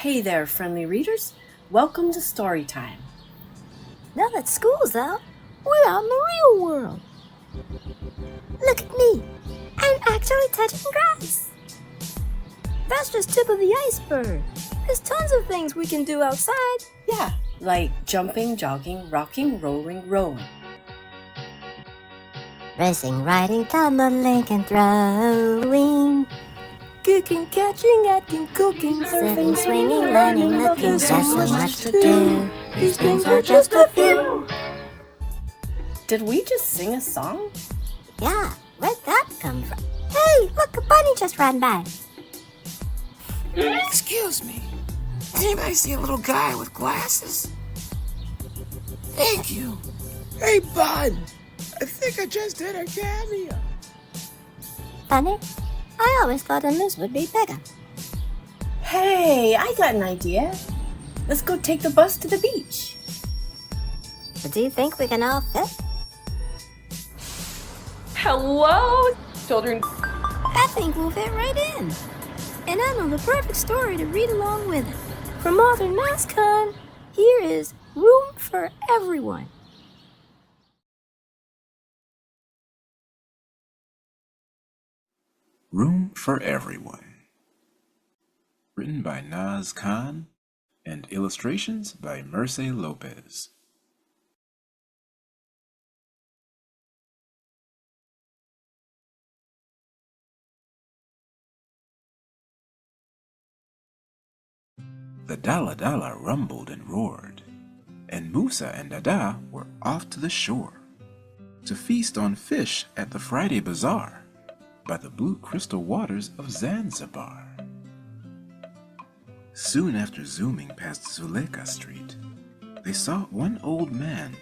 Hey there, friendly readers. Welcome to Storytime. Now that school's out, we're out in the real world. Look at me. I'm actually touching grass. That's just tip of the iceberg. There's tons of things we can do outside. Yeah, like jumping, jogging, rocking, rolling, rowing. Racing, riding, tumbling, and throwing. Cooking, catching, acting, cooking, surfing, swinging, learning, looking. There's so much to do. These things are just a few. Did we just sing a song? Yeah, where'd that come from? Hey, look, a bunny just ran by. Excuse me. Anybody see a little guy with glasses? Thank you. Hey, bud. I think I just did a cameo. Funny, I always thought a moose would be bigger. Hey, I got an idea. Let's go take the bus to the beach. But do you think we can all fit? Hello, children. I think we'll fit right in. And I know the perfect story to read along with it. From author Naaz, here is Room for Everyone. Room for Everyone. Written by Naaz and illustrations by Merce Lopez. The Dala Dala rumbled and roared, and Musa and Dada were off to the shore to feast on fish at the Friday Bazaar by the blue crystal waters of Zanzibar. Soon after zooming past Zuleka Street, they saw one old man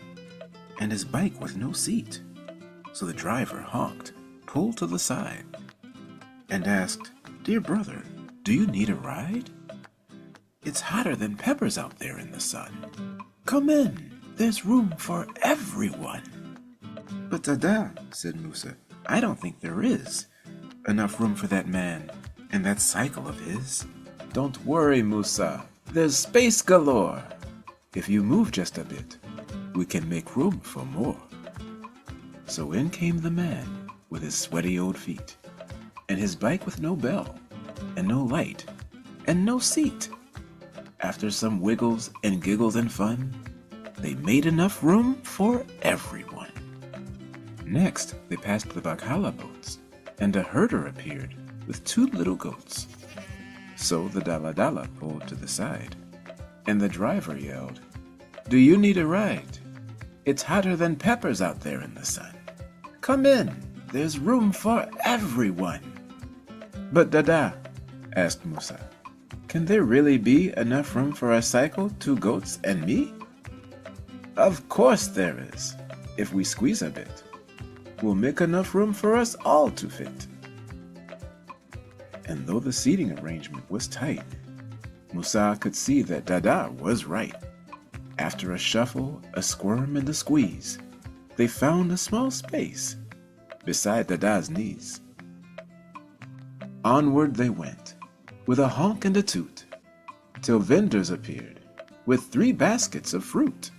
and his bike with no seat, so the driver honked, pulled to the side, and asked, "Dear brother, do you need a ride? It's hotter than peppers out there in the sun. Come in, there's room for everyone." "But Dada," said Musa, "I don't think there is enough room for that man and that cycle of his." "Don't worry, Musa, there's space galore. If you move just a bit, we can make room for more." So in came the man with his sweaty old feet, and his bike with no bell, and no light, and no seat. After some wiggles and giggles and fun, they made enough room for everyone. Next, they passed the Baghala boats, and a herder appeared with two little goats. So the Dala Dala pulled to the side, and the driver yelled, "Do you need a ride? It's hotter than peppers out there in the sun. Come in, there's room for everyone." "But Dada," asked Musa, "can there really be enough room for a cycle, two goats, and me?" "Of course there is. If we squeeze a bit, we'll make enough room for us all to fit." And though the seating arrangement was tight, Musa could see that Dada was right. After a shuffle, a squirm, and a squeeze, they found a small space beside Dada's knees. Onward they went, with a honk and a toot, till vendors appeared with 3 baskets of fruit.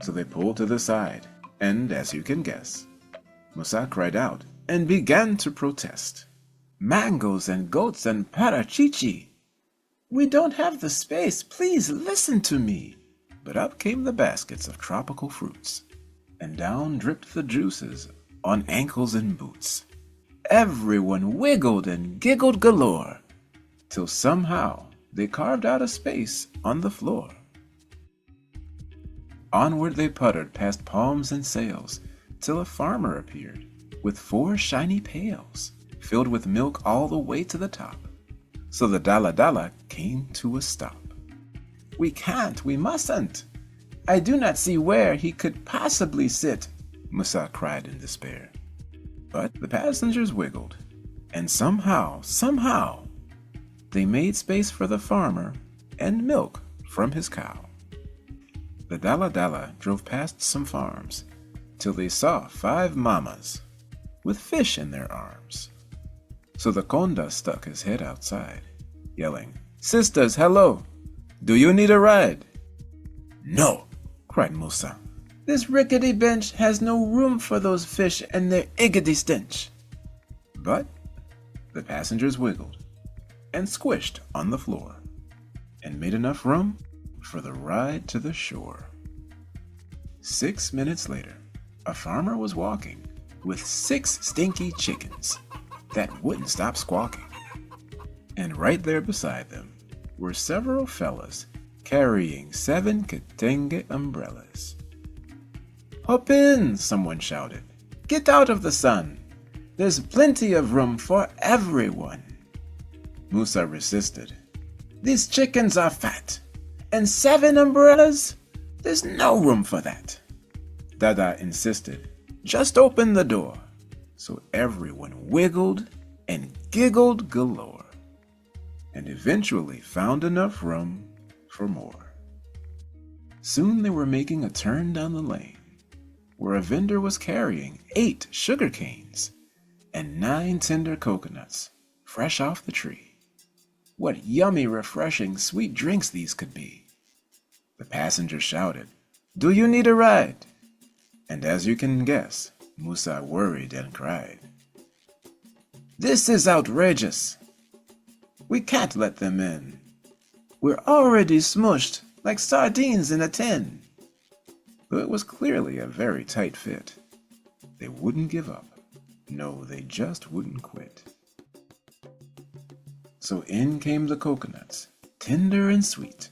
So they pulled to the side, and as you can guess, Musa cried out and began to protest. "Mangoes and goats and parachichi! We don't have the space, please listen to me!" But up came the baskets of tropical fruits, and down dripped the juices on ankles and boots. Everyone wiggled and giggled galore, till somehow they carved out a space on the floor. Onward they puttered past palms and sails, till a farmer appeared with 4 shiny pails, filled with milk all the way to the top. So the Dala Dala came to a stop. "We can't, we mustn't. I do not see where he could possibly sit," Musa cried in despair. But the passengers wiggled, and somehow, they made space for the farmer and milk from his cow. The Dala Dala drove past some farms, till they saw 5 mamas with fish in their arms. So the Conda stuck his head outside, yelling, Sisters, hello. Do you need a ride? No, cried Musa. This rickety bench has no room for those fish and their iggity stench. But the passengers wiggled and squished on the floor and made enough room for the ride to the shore. 6 minutes later, a farmer was walking with 6 stinky chickens that wouldn't stop squawking. And right there beside them were several fellas carrying 7 Katenge umbrellas. Hop in, someone shouted. Get out of the sun. There's plenty of room for everyone. Musa resisted. These chickens are fat, and 7 umbrellas? There's no room for that. Dada insisted. Just open the door. So everyone wiggled and giggled galore, and eventually found enough room for more. Soon they were making a turn down the lane, where a vendor was carrying 8 sugar canes and 9 tender coconuts, fresh off the tree. What yummy, refreshing, sweet drinks these could be. The passenger shouted, Do you need a ride? And as you can guess, Musa worried and cried. This is outrageous. We can't let them in. We're already smushed like sardines in a tin. But it was clearly a very tight fit. They wouldn't give up. No, they just wouldn't quit. So in came the coconuts, tender and sweet,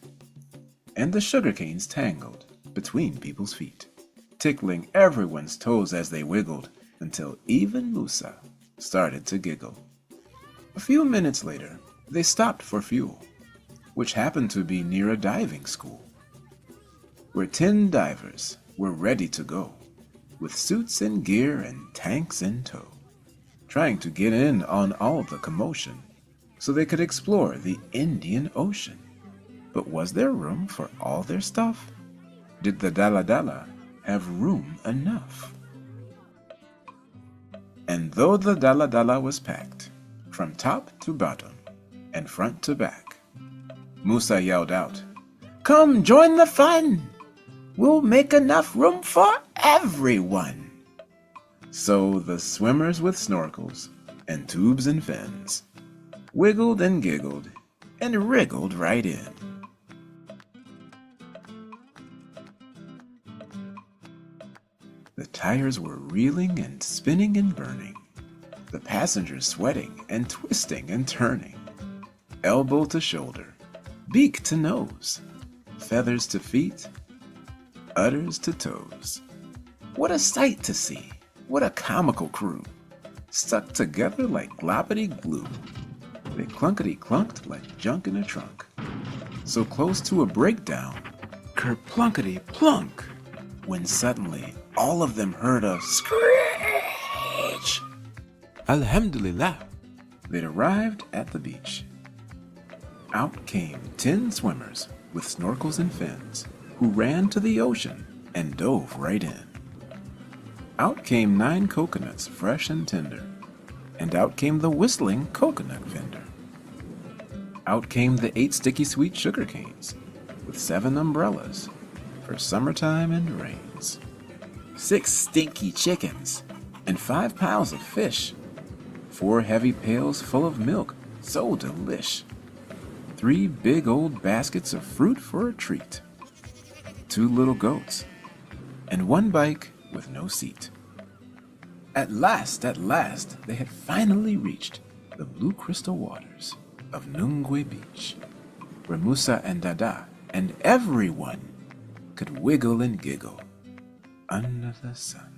and the sugar canes tangled between people's feet, tickling everyone's toes as they wiggled, until even Musa started to giggle. A few minutes later, they stopped for fuel, which happened to be near a diving school, where 10 divers were ready to go, with suits and gear and tanks in tow, trying to get in on all the commotion so they could explore the Indian Ocean. But was there room for all their stuff? Did the Dala Dala have room enough? And though the Dala Dala was packed, from top to bottom and front to back, Musa yelled out, Come join the fun! We'll make enough room for everyone! So the swimmers with snorkels and tubes and fins wiggled and giggled and wriggled right in. The tires were reeling and spinning and burning, the passengers sweating and twisting and turning, elbow to shoulder, beak to nose, feathers to feet, udders to toes. What a sight to see! What a comical crew! Stuck together like gloppity glue. They clunkety-clunked like junk in a trunk. So close to a breakdown, kerplunkety-plunk, when suddenly all of them heard a screech. Alhamdulillah, they'd arrived at the beach. Out came 10 swimmers with snorkels and fins, who ran to the ocean and dove right in. Out came 9 coconuts, fresh and tender, and out came the whistling coconut vendor. Out came the 8 sticky sweet sugar canes, with 7 umbrellas for summertime and rains. 6 stinky chickens, and 5 piles of fish. 4 heavy pails full of milk, so delish. 3 big old baskets of fruit for a treat. 2 little goats, and 1 bike with no seat. At last, they had finally reached the blue crystal waters of Nungwe Beach, where Musa and Dada and everyone could wiggle and giggle under the sun.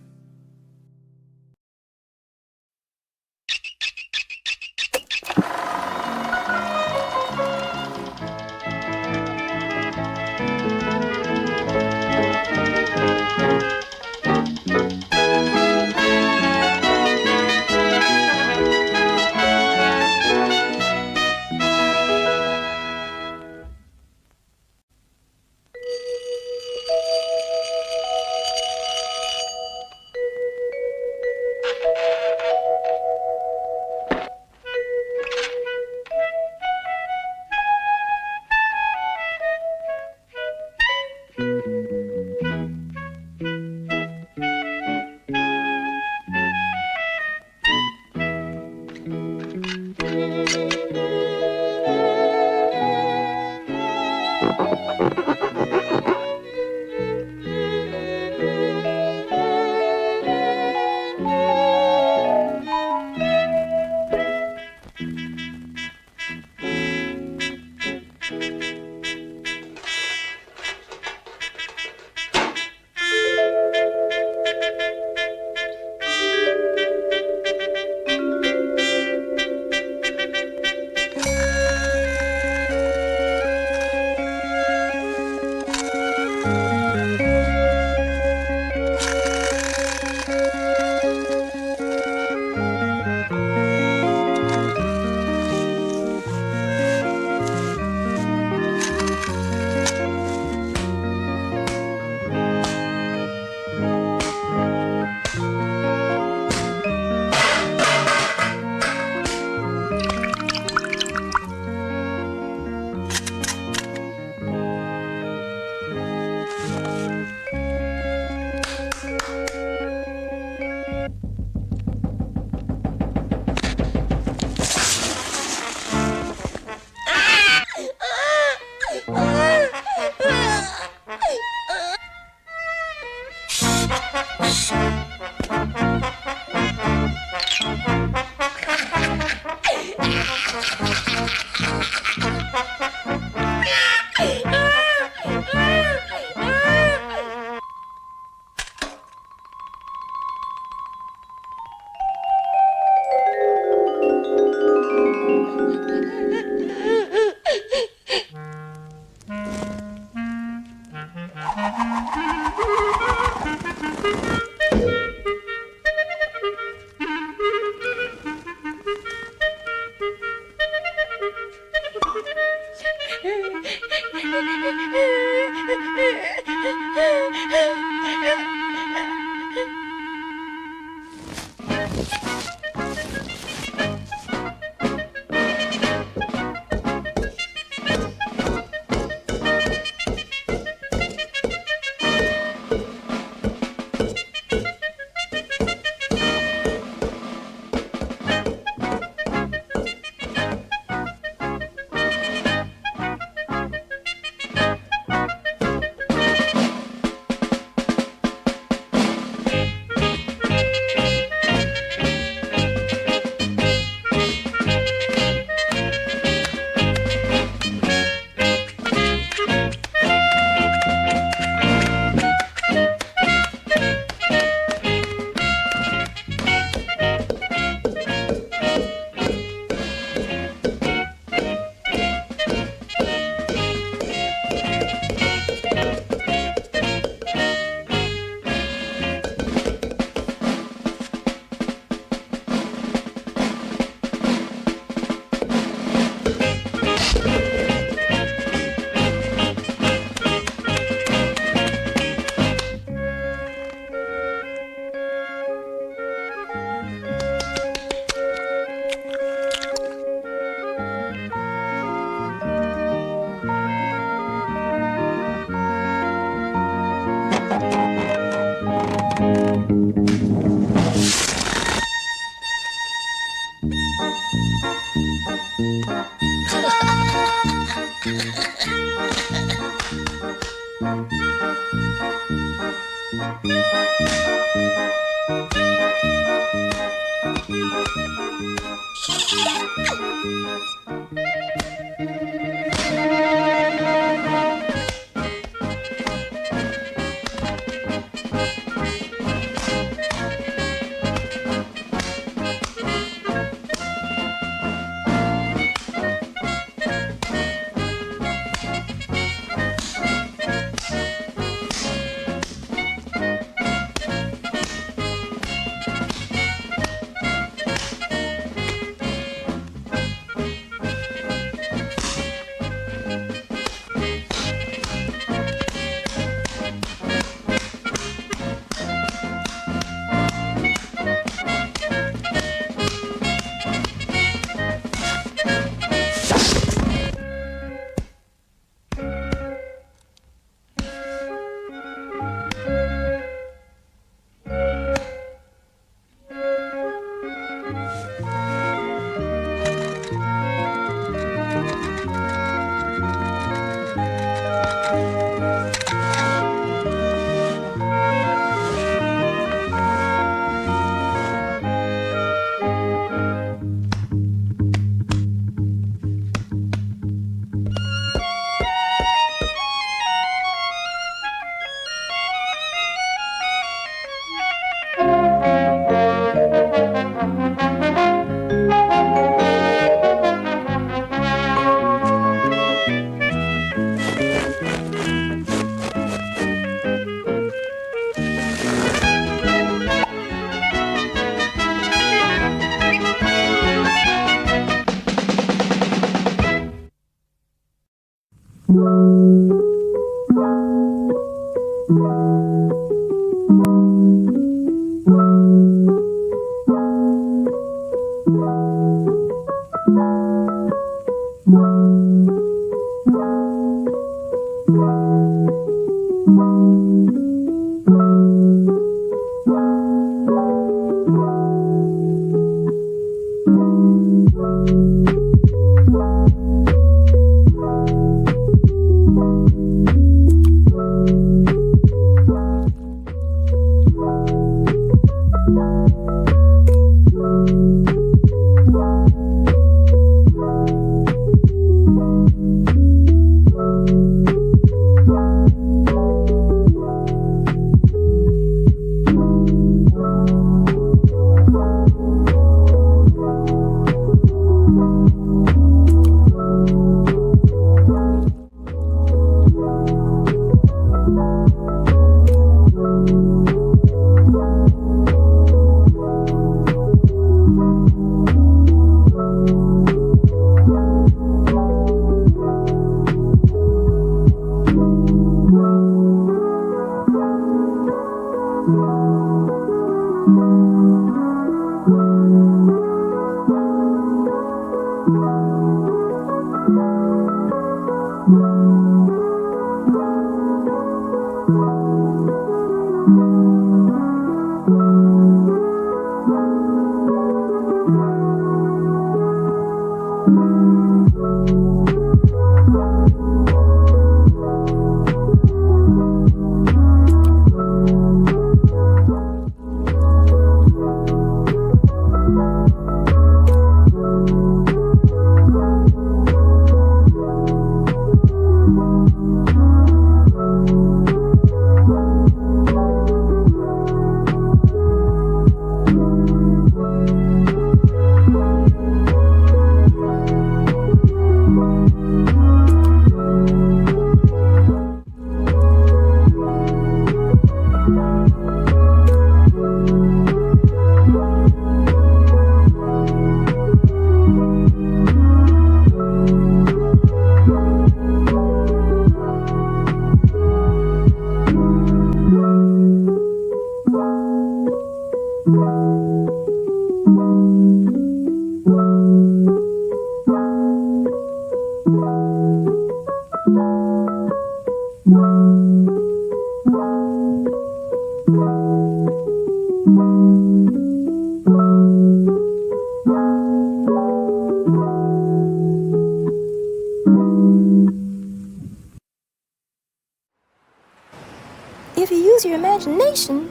If you use your imagination,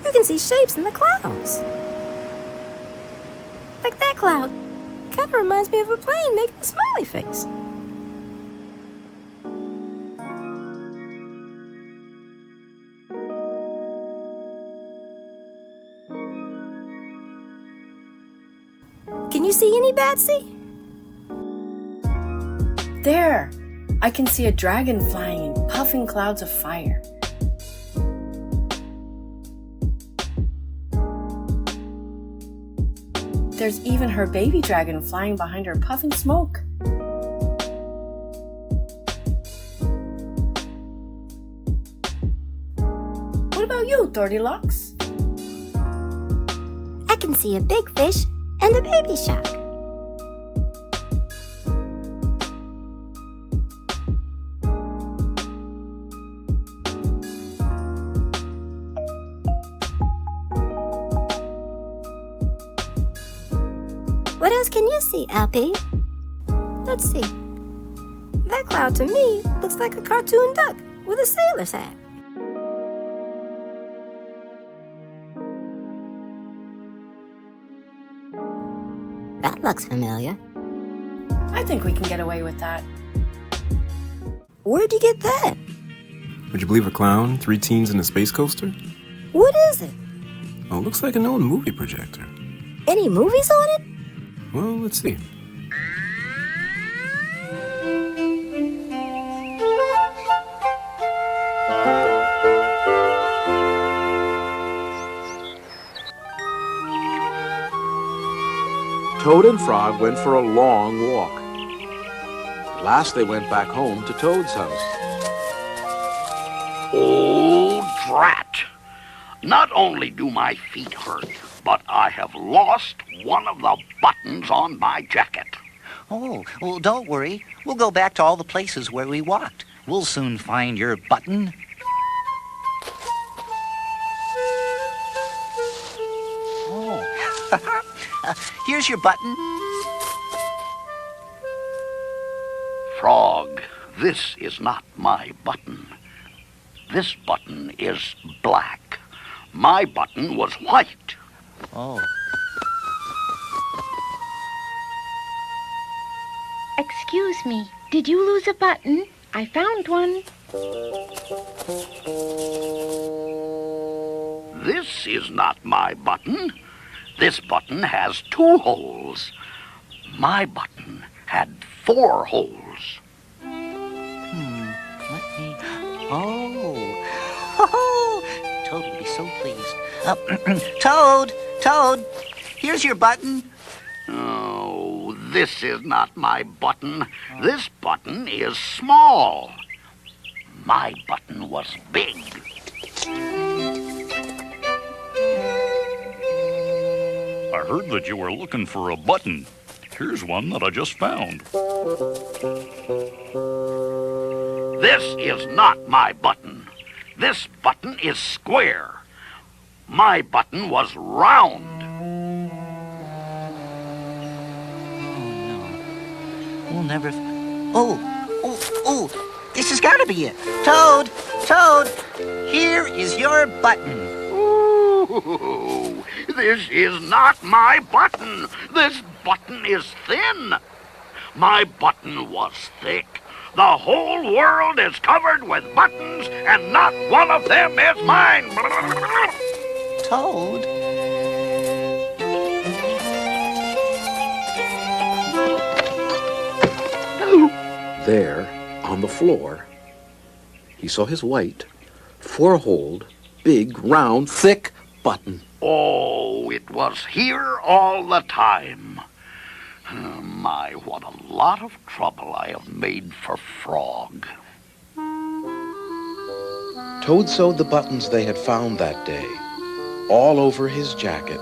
you can see shapes in the clouds. Like that cloud. Kind of reminds me of a plane making a smiley face. Can you see any, Batsy? There! I can see a dragon flying in puffing clouds of fire. There's even her baby dragon flying behind her puffing smoke. What about you, Thortylocks? I can see a big fish and a baby shark. What else can you see, LP? Let's see. That cloud to me looks like a cartoon duck with a sailor's hat. That looks familiar. I think we can get away with that. Where'd you get that? Would you believe a clown, 3 teens, and a space coaster? What is it? Oh, looks like an old movie projector. Any movies on it? Well, let's see. Toad and Frog went for a long walk. At last they went back home to Toad's house. Oh, drat! Not only do my feet hurt, but I have lost one of the buttons on my jacket. Oh, well, don't worry. We'll go back to all the places where we walked. We'll soon find your button. Oh, here's your button. Frog, this is not my button. This button is black. My button was white. Oh. Excuse me, did you lose a button? I found one. This is not my button. This button has 2 holes. My button had 4 holes. Let me... Oh, Toad will be so pleased. Toad, here's your button. Oh, this is not my button. This button is small. My button was big. I heard that you were looking for a button. Here's one that I just found. This is not my button. This button is square. My button was round. We'll never... Oh, this has got to be it. Toad, here is your button. Ooh, this is not my button. This button is thin. My button was thick. The whole world is covered with buttons, and not one of them is mine. Toad? There, on the floor, he saw his white, 4-holed, big, round, thick button. Oh, it was here all the time. My, what a lot of trouble I have made for Frog. Toad sewed the buttons they had found that day all over his jacket.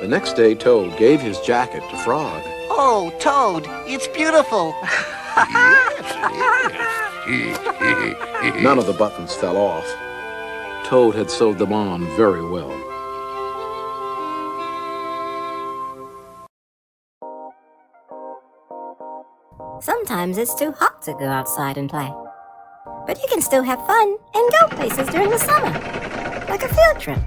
The next day, Toad gave his jacket to Frog. Oh, Toad, it's beautiful. None of the buttons fell off. Toad had sewed them on very well. Sometimes it's too hot to go outside and play. But you can still have fun and go places during the summer, like a field trip.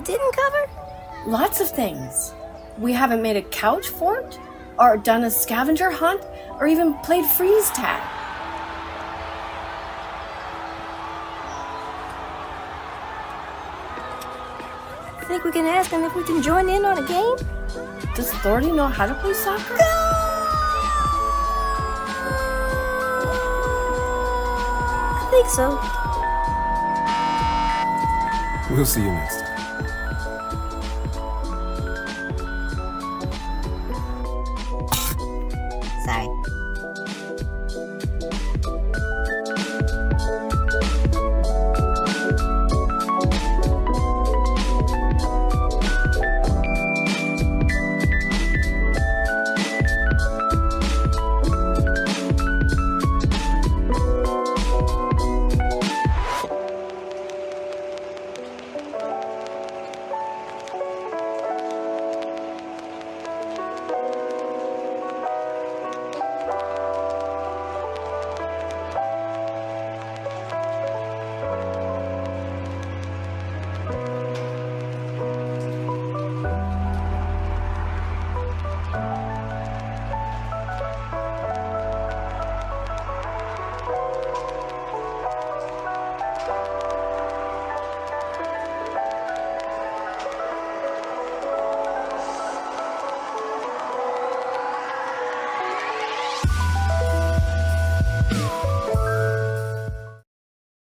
didn't cover? Lots of things. We haven't made a couch fort, or done a scavenger hunt, or even played freeze tag. Think we can ask him if we can join in on a game? Does Thorny know how to play soccer? I think so. We'll see you next time. Sorry.